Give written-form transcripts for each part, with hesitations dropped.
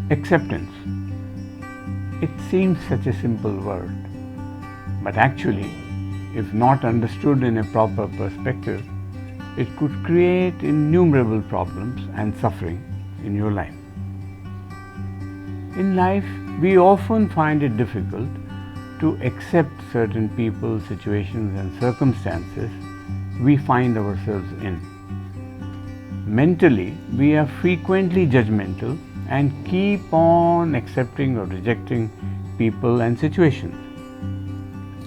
Acceptance. It seems such a simple word, but actually, if not understood in a proper perspective, it could create innumerable problems and suffering in your life. In life, we often find it difficult to accept certain people, situations, and circumstances we find ourselves in. Mentally, we are frequently judgmental and keep on accepting or rejecting people and situations.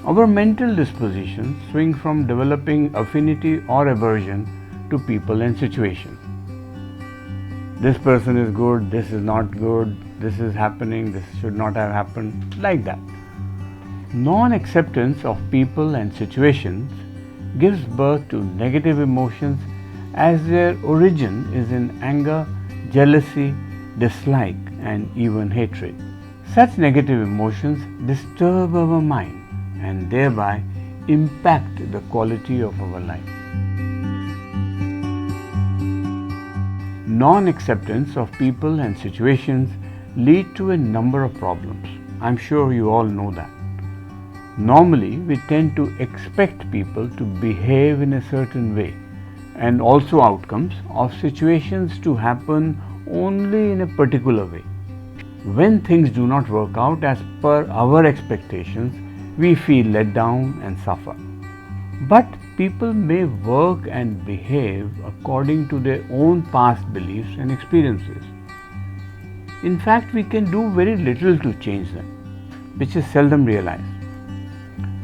Our mental dispositions swing from developing affinity or aversion to people and situations. This person is good, this is not good, this is happening, this should not have happened, like that. Non-acceptance of people and situations gives birth to negative emotions as their origin is in anger, jealousy, dislike, and even hatred. Such negative emotions disturb our mind and thereby impact the quality of our life. Non-acceptance of people and situations lead to a number of problems. I'm sure you all know that. Normally, we tend to expect people to behave in a certain way and also outcomes of situations to happen only in a particular way. When things do not work out as per our expectations, we feel let down and suffer. But people may work and behave according to their own past beliefs and experiences. In fact, we can do very little to change them, which is seldom realized.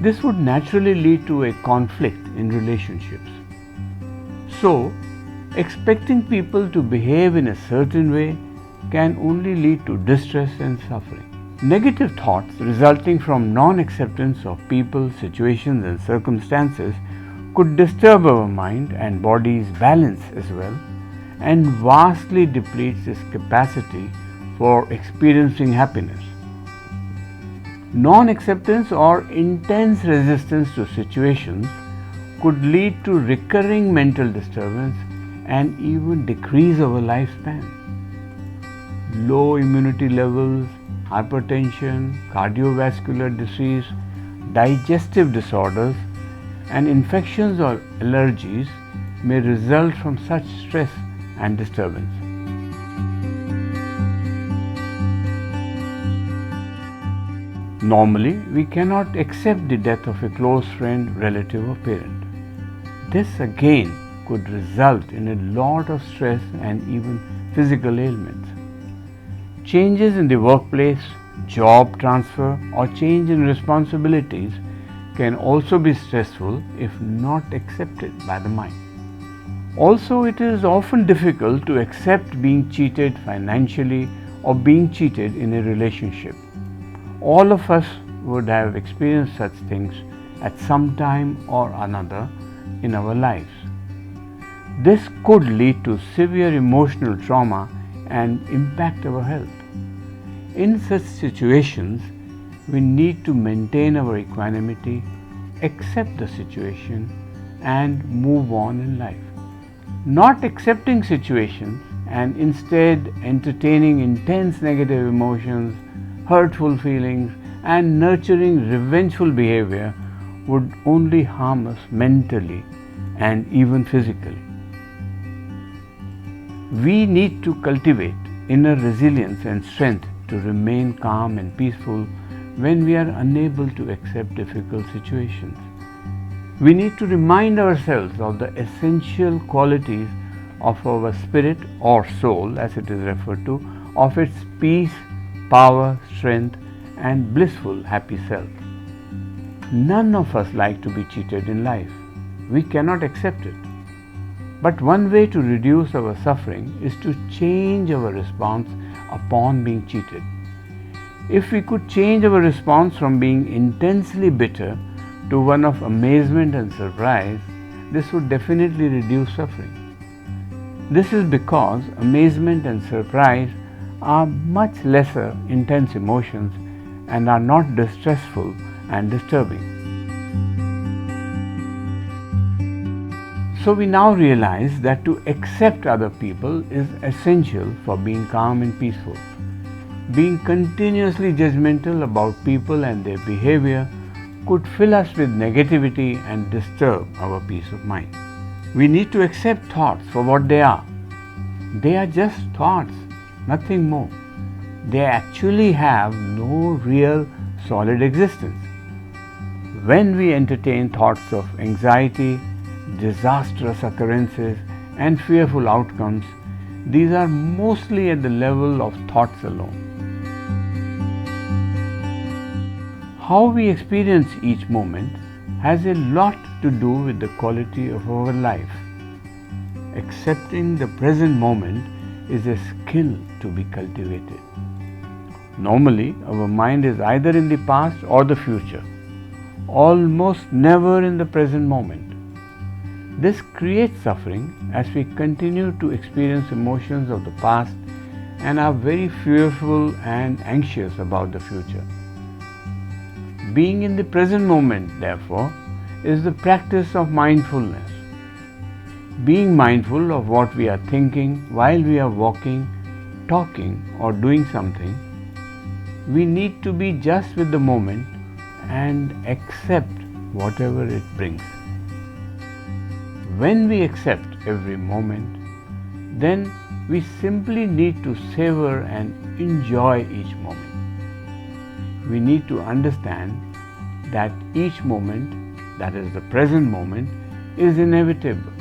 This would naturally lead to a conflict in relationships. So, expecting people to behave in a certain way can only lead to distress and suffering. Negative thoughts resulting from non-acceptance of people, situations, and circumstances could disturb our mind and body's balance as well, and vastly depletes its capacity for experiencing happiness. Non-acceptance or intense resistance to situations could lead to recurring mental disturbance and even decrease our lifespan. Low immunity levels, hypertension, cardiovascular disease, digestive disorders, and infections or allergies may result from such stress and disturbance. Normally, we cannot accept the death of a close friend, relative, or parent. This again could result in a lot of stress and even physical ailments. Changes in the workplace, job transfer, or change in responsibilities can also be stressful if not accepted by the mind. Also, it is often difficult to accept being cheated financially or being cheated in a relationship. All of us would have experienced such things at some time or another in our lives. This could lead to severe emotional trauma and impact our health. In such situations, we need to maintain our equanimity, accept the situation, and move on in life. Not accepting situations and instead entertaining intense negative emotions, hurtful feelings, and nurturing revengeful behavior would only harm us mentally and even physically. We need to cultivate inner resilience and strength to remain calm and peaceful when we are unable to accept difficult situations. We need to remind ourselves of the essential qualities of our spirit or soul, as it is referred to, of its peace, power, strength, and blissful, happy self. None of us like to be cheated in life. We cannot accept it. But one way to reduce our suffering is to change our response upon being cheated. If we could change our response from being intensely bitter to one of amazement and surprise, this would definitely reduce suffering. This is because amazement and surprise are much lesser intense emotions and are not distressful and disturbing. So we now realize that to accept other people is essential for being calm and peaceful. Being continuously judgmental about people and their behavior could fill us with negativity and disturb our peace of mind. We need to accept thoughts for what they are. They are just thoughts, nothing more. They actually have no real solid existence. When we entertain thoughts of anxiety, disastrous occurrences, and fearful outcomes, these are mostly at the level of thoughts alone. How we experience each moment has a lot to do with the quality of our life. Accepting the present moment is a skill to be cultivated. Normally, our mind is either in the past or the future, almost never in the present moment. This creates suffering as we continue to experience emotions of the past and are very fearful and anxious about the future. Being in the present moment, therefore, is the practice of mindfulness. Being mindful of what we are thinking while we are walking, talking, or doing something, we need to be just with the moment and accept whatever it brings. When we accept every moment, then we simply need to savor and enjoy each moment. We need to understand that each moment, that is the present moment, is inevitable.